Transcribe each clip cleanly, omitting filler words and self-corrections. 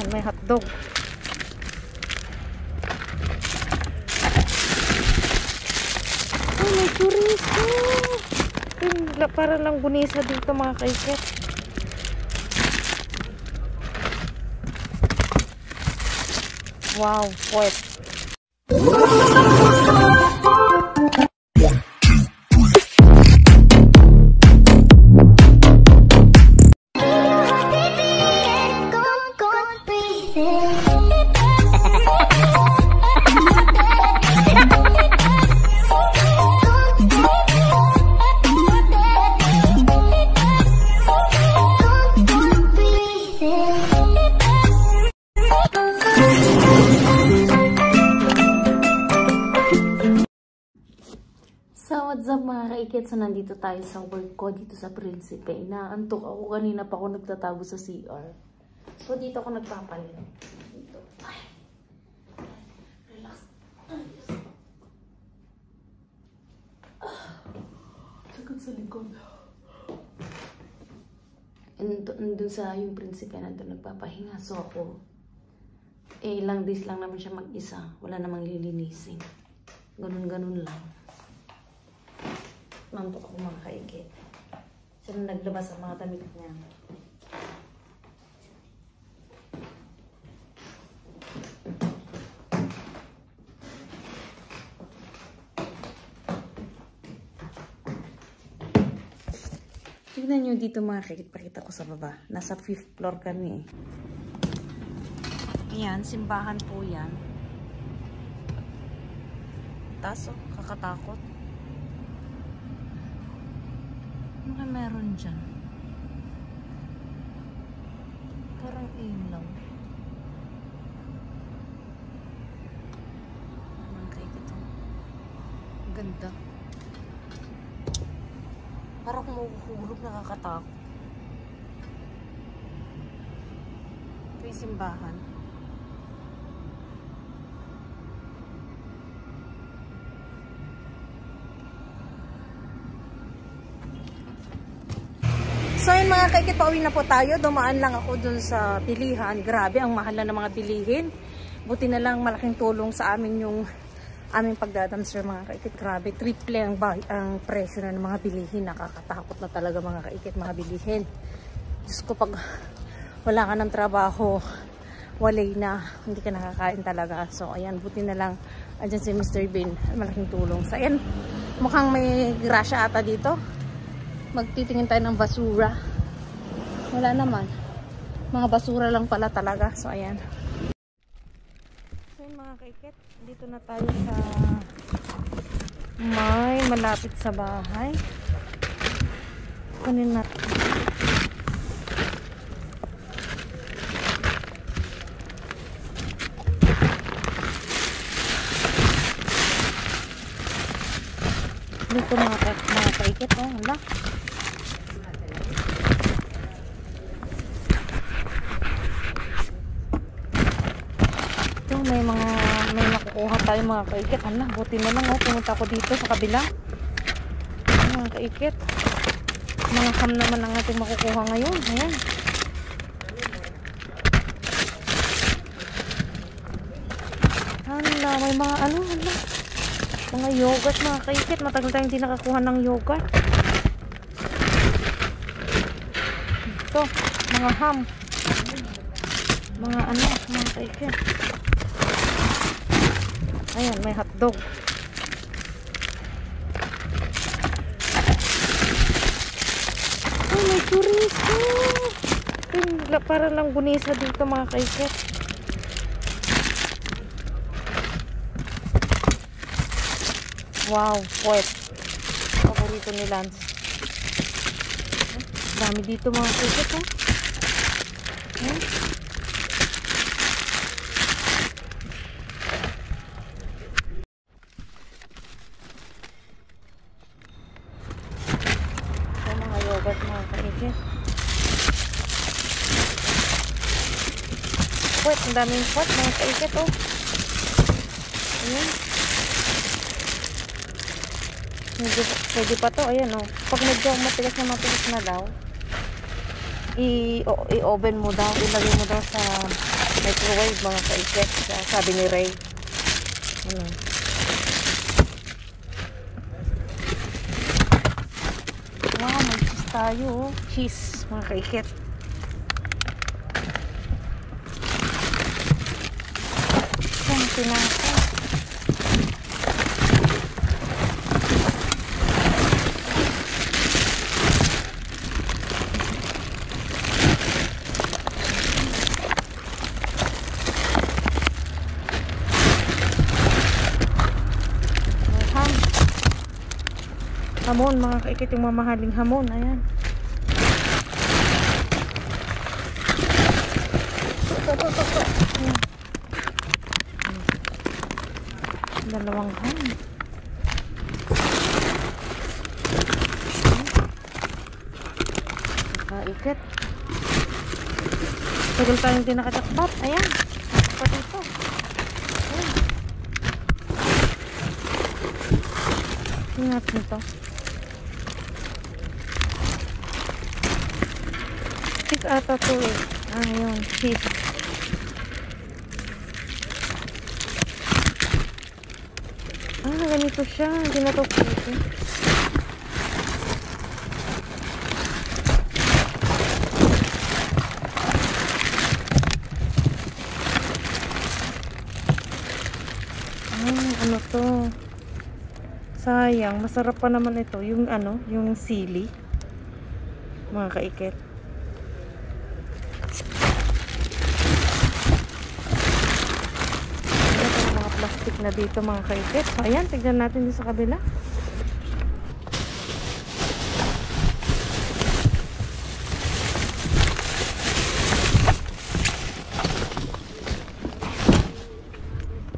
Ayan, may hotdog. Oh, may chorizo. Para lang gunisa dito mga kaiket. Wow, puwet. So, what's up mga kaikit? So, nandito tayo sa work ko dito sa Principe. Naantok ako kanina pa ako nagtatago sa CR. So, dito ako nagpapalit. Dito. Ay. Relax. Sakit sa likod. Nandun sa yung Principe, nandun nagpapahinga. So, ako, ilang days lang naman siya mag-isa. Wala namang lilinisin. Ganun-ganun lang. Nantok ako mga kaikit. Siya na naglabas ang mga damit niya. Tignan nyo dito mga kaikit. Pakita ko sa baba. Nasa 5th floor kami. Ayan, simbahan po yan. Taso, kakatakot. Ano kaya meron dyan? Parang ilaw. Ang kaikit ito. Ang ganda. Parang kumuhulog, nakakatakot. Ito yung simbahan. So yun mga kaikit, pauwi na po tayo. Dumaan lang ako dun sa bilihan. Grabe, ang mahal na ng mga bilihin. Buti na lang malaking tulong sa amin yung aming pagdadamster mga kaikit. Grabe, triple ang presyo na ng mga bilihin. Nakakatakot na talaga mga kaikit, mga bilihin. Diyos ko, pag wala ka ng trabaho, walay na, hindi ka nakakain talaga. So ayan, buti na lang andyan si Mr. Bean. Malaking tulong. So ayan, mukhang may grasya ata dito. Magtitingin tayo ng basura. Wala naman. Mga basura lang pala talaga. So, ayan. So, yun mga kaikit. Dito na tayo sa may malapit sa bahay. Kunin natin. Dito mga kaikit. Oh, wala. May nakukuha tayo mga kaikit. Hala, buti na lang pumunta ako dito sa kabila. Mga kaikit, mga ham naman ang ating makukuha ngayon. Ayan. Hala, may mga hala, mga yogurt mga kaikit. Matagal tayong hindi nakakuha ng yogurt. Ito, mga ham, mga mga kaikit. Ayan, may hotdog. Oh, may chorizo. Para lang gunisa dito mga kaikit. Wow, puwet. Paborito ni Lance. Dami dito mga kaikit. Yogurt mga kaikit. Puwet, ang daming puwet mga kaikit. Oh. Ayan. Pwede pa to. Ayan oh. Pag medyo matigas na daw, i-oven mo daw. Ilagay mo daw sa microwave mga kaiket. Sabi ni Ray. Ano? Wow, may cheese tayo. Oh. Cheese mga kaiket. Yan, pinaka. Hamon mga kaikit, yung mamahaling hamon. Ayan. Ayan. Dalawang ham. Kaikit. Tagal tayong hindi nakajakpat. Ayan. Pa dito. Ayan. Ingat nito. Ata to eh. Ayun, cheese. Ganito siya. Hindi na to pwede. Ano to? Sayang. Masarap pa naman ito. Yung ano, yung sili. Mga kaiket. Na dito mga kaiket. So, ayan, tignan natin dito sa kabila.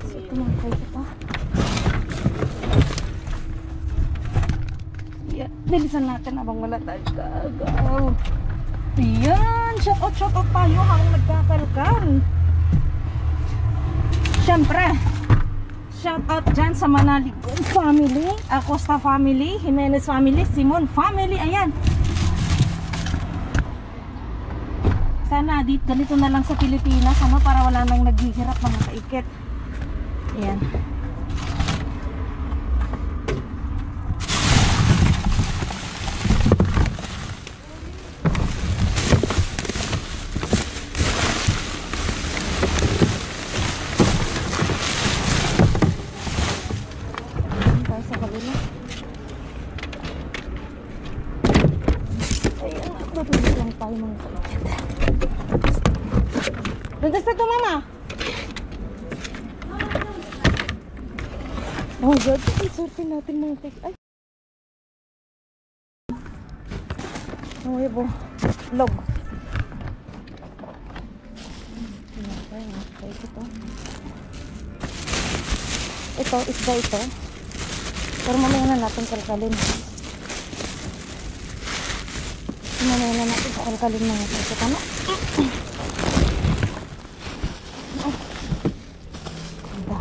So, ito mga kaiket ha. Yeah, bilisan natin abang wala tayo gagaw. Ayan, shout out tayo habang nagkakalkan. Siyempre, shout out dyan sa Manaligong family, Acosta family, Jimenez family, Simon family, ayan. Sana dito, ganito na lang sa Pilipinas, ano, para wala nang naghihirap mga kaiket. Ayan. Landas na to mama. Oh god, isortin natin mga tek. Ay. Oh yabo. Log. Ito, isda ito. Pero mamaya na natin kalkalin. Mamaya na natin kalkalin mga tek. Ano?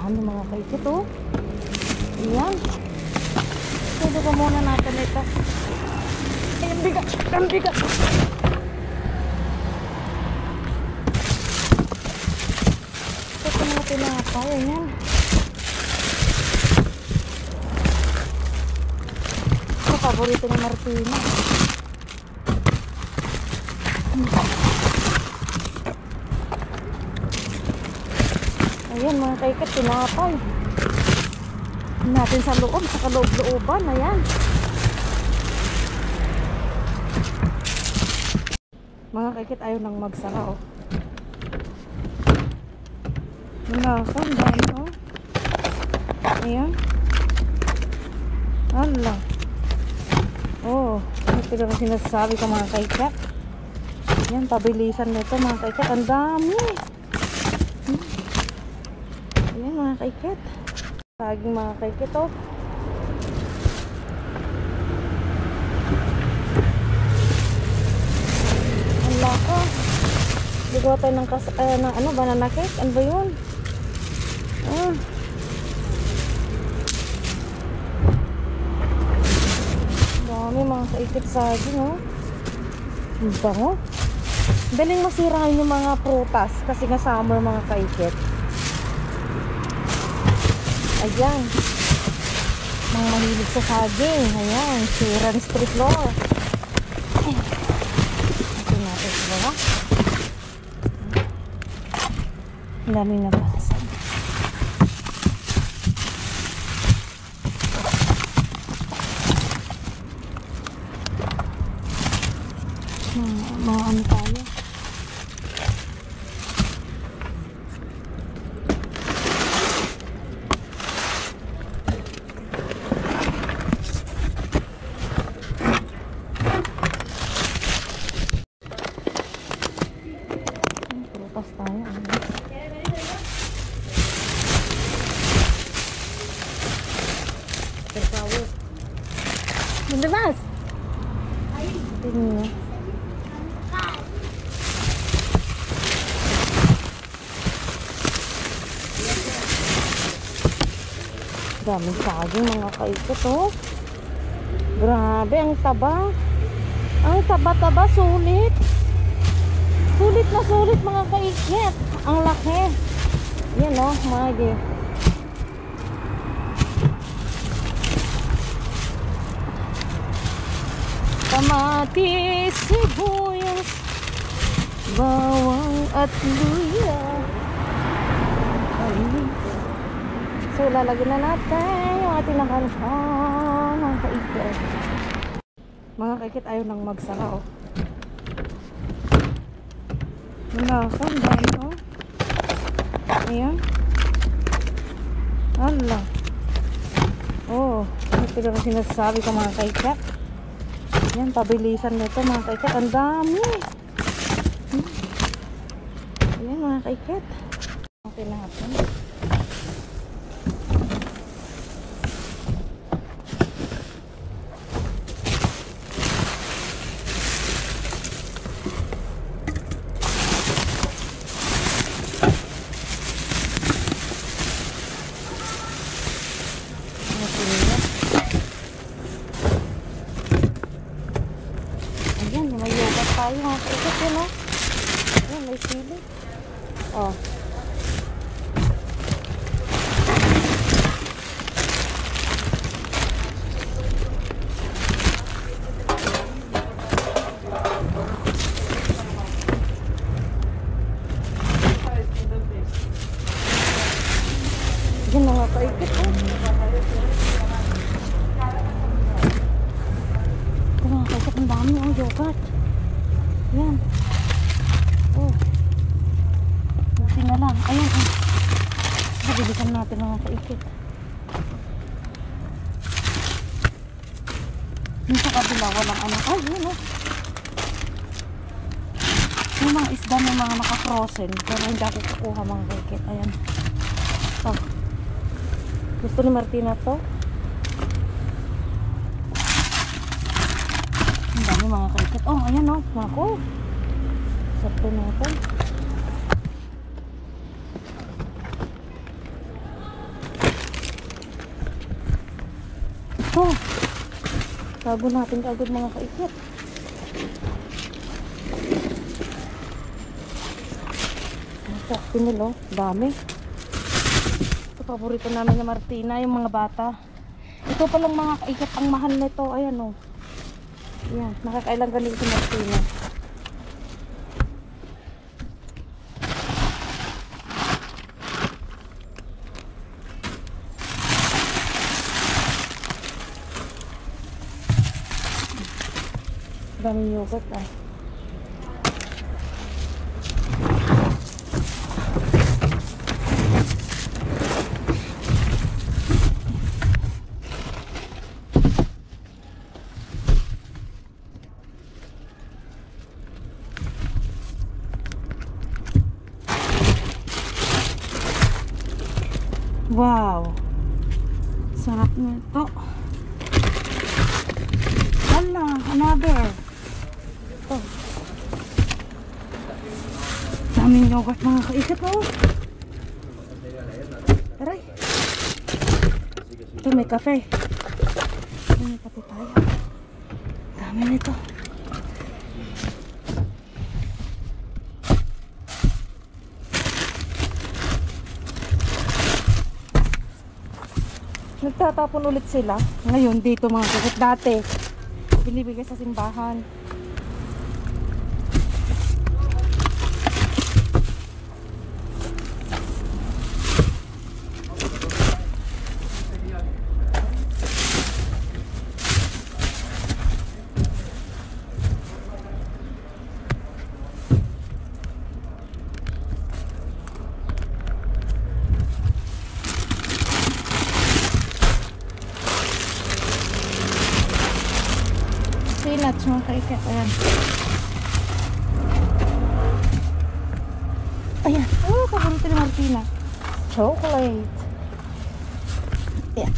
Ano mga kaikit oh. Ayan. Pwede ka muna natin ito. Ay, ang bigat. Ang bigat. Ito mga tinapay. Ayan. Ito paborito ni Martina. Ayan mga kaikit, tinapay natin sa loob, sa kaloob-looban. Ayan mga kaikit, ayaw nang magsara oh. Nasa, dami oh. Ayan. Ala. Oh, ito lang sinasabi ko mga kaikit. Ayan, pabilisan nito mga kaikit. Ang dami. Ayan mga kaikit. Saging mga kaikit oh. Ang laka. Ligaw tayo ng ano, banana cake. Ano ba yun? Ah. Dami mga kaikit saging oh. Ang bango. Daling masira yung mga prutas kasi nga summer mga kaikit. Ayan. Mga mahilig sa saging. Ayan. Sira ng street floor. Ito natin sa baba. Ang daming nabasag. Mga ano tayo. Prutas tayo. Terkawin. Mendemas. Ini. Daming saging mga kaikot, oh. Grabe, ang taba. Ang taba-taba, sulit. Sulit na sulit mga kaikit. Ang laki. Yan, oh, mga kamatis, sibuyas, bawang at luya. So, lalagyan na natin yung ating nakalusan ng kaikit. Mga kaikit, ayaw nang magsara, oh. Nasa, ang dami, oh. Ayan. Hala. Oh, ito lang sinasabi ko mga kaikit. Ayan, pabilisan nito mga kaikit. Ang dami. Ayan mga kaikit. Okay na natin. Tayo mga kaikit, yun, oh. Ayan, may sili. Oh. Yan mga kaikit, oh. Ito mga kaikit, ang dami, oh, yogurt. Yan. Oh. Buti na lang. Ayan, oh. Nabilisan natin mga kaikit. Yung sa kabila, walang ano. Ay, yun, oh. Yung mga isda ng mga naka-frozen. Pero hindi ako kukuha mga kaikit. Ayan. Oh. Gusto ni Martina to? Ang dami mga kaikit. Oh, ayan, oh. Ako. Sakto na ito. Ito. Tago natin agad mga kaikit. Ito, pinil, oh. Dami. Ito, paborito namin na Martina, yung mga bata. Ito palang mga kaikit, ang mahal nito. Ayan, oh. Ayan, nakakailang galing si Martina. Daming yogurt, ah. Wow, sarap nito. Hala, another. Ito. Daming yogurt mga kaikit, oh. Aray. Ito may kafe. May kape tayo. Dami nito. Nagtatapon ulit sila. Ngayon dito mga kakit. Dati, binibigay sa simbahan. Sinats mga kaikit. Ayan. Ayan. Oh, paborito ni Martina. Chocolate. Ayan.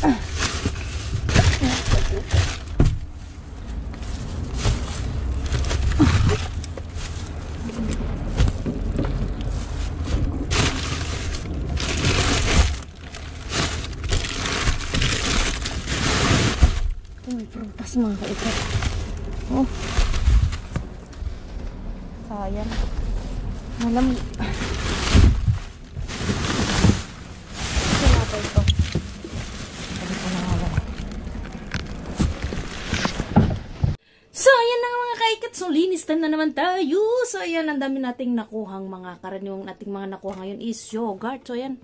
May prutas mga kaikit. Oh. Sayang. Malam. Sinapa ito. So, ayan na nga mga kaikit. So, linistan na naman tayo. So, ayan, ang dami nating nakuhang mga karaniwang nating mga nakuha ngayon is yogurt. So, ayan,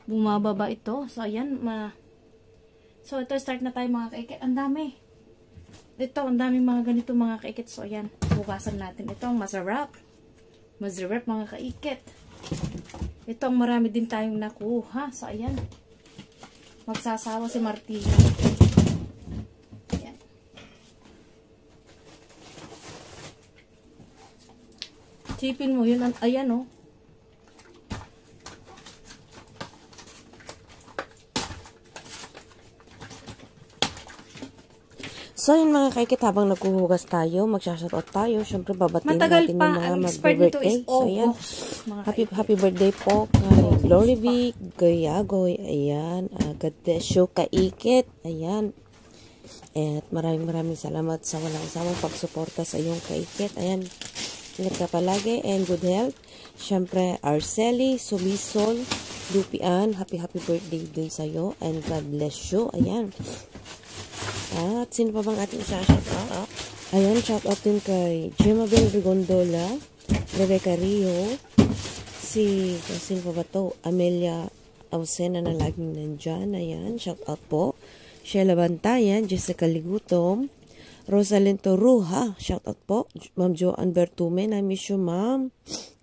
bumababa ito. So, ayan, so, ito, start na tayo mga kaikit. Ang dami. Ito, ang dami mga ganito mga kaikit. So, ayan, bukasan natin. Ito, ang masarap. Masarap mga kaikit. Ito, ang marami din tayong nakuha. So, ayan. Magsasawa si Martina. Ayan. Sipin mo, yun, ayan o. Oh. So, yun mga kaikit, habang naghuhugas tayo, magsha-shoutout tayo. Siyempre, babatiin natin yung mga mag-birthday. So, ayan. Happy birthday po kay Glory Vic, Goyagoy, ayan. God bless you, kaikit, ayan. At maraming salamat sa walang isamang pagsuporta sa iyong kaikit. Ayan, ingat ka palagi and good health. Siyempre, Arceli, Subisol, Lupian, happy birthday din sa'yo and God bless you, ayan. At sino pa bang ating isa-shoutout? Ayan, shoutout din kay Jemabel Rigondola, Rebecca Rio, sino pa ba to? Amelia Ausena na laging nandyan. Ayan, shoutout po. Sheila Bantayan, Jessica Ligutom, Rosalind Toruha, shoutout po. Ma'am Joanne Bertume, I miss you ma'am.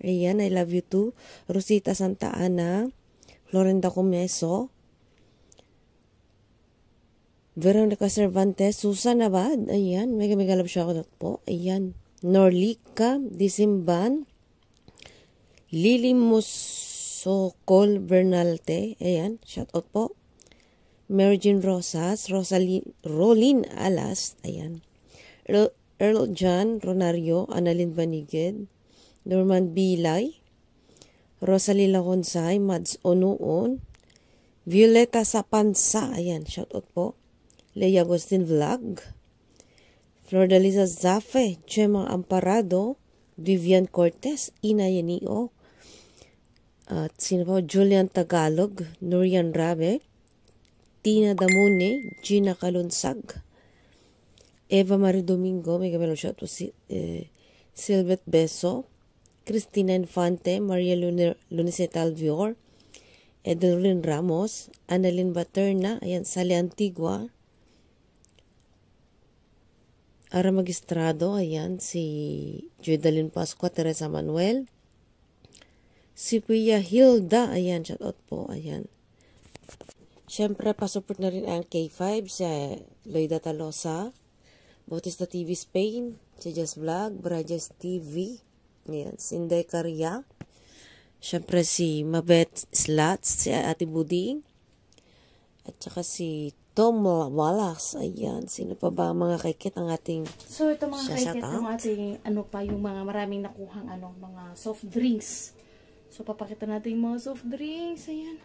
Ayan, I love you too. Rosita Santa Ana, Florinda Comeso, Veronica Cervantes, Susan Abad, ayan, mega love shoutout po, ayan, Norlika Disimban, Lily Musocol Bernalte, ayan, shoutout po, Mary Jean Rosas, Rolin Alas, ayan, Earl John Ronario, Annalyn Baniged, Norman Bilay, Rosalie Laconsay, Mads Onoon, Violeta Sapansa, ayan, shoutout po, Leia Agustin Vlog, Flordaliza Zafe, Gemma Amparado, Vivian Cortez, Ina Yanio, at sino pa, Julian Tagalog, Nurian Rabe, Tina Damune, Gina Kalunsag, Eva Marie Domingo, may gamelo siya to Silvet Beso, Cristina Infante, Maria Luniseta Alvior, Edelrin Ramos, Annalyn Baterna, ayan, Sally Antigua, Ara Magistrado, ayan, si Juedalyn Pascua, Teresa Manuel, si Pia Hilda, ayan, shoutout po, ayan. Siyempre, pasupport na rin ang K5, si Loida Talosa, Bautista TV Spain, si Just Vlog, Brajas TV, ayan, Sinday Caria, siyempre si Mabet Slats, si Ate Buding, at saka si Tom Wallace, ayan, sino pa ba mga kaikit ang ating so ito mga kaikit, yung ating yung mga maraming nakuhang mga soft drinks. So papakita natin yung mga soft drinks, ayan.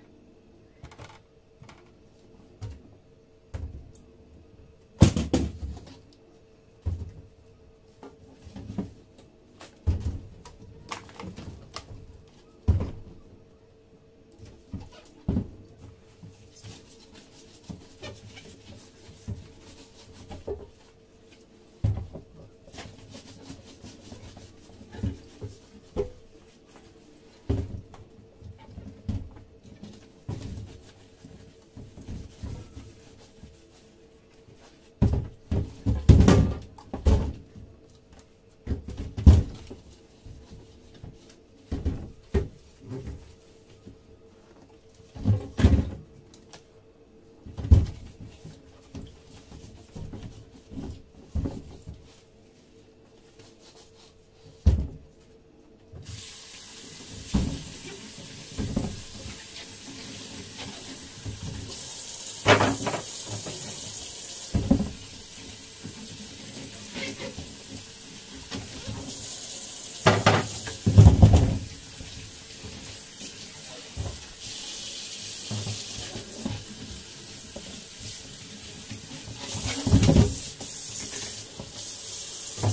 So,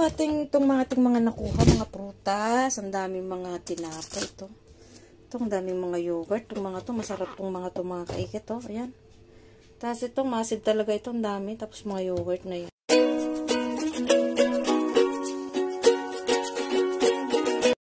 itong mga nakuha, mga prutas, ang daming mga tinapay ito. Itong daming mga yogurt, itong mga to, masarap itong mga to, mga kaikit, oh, ayan. Tapos itong masid talaga itong dami, tapos mga yogurt na yan.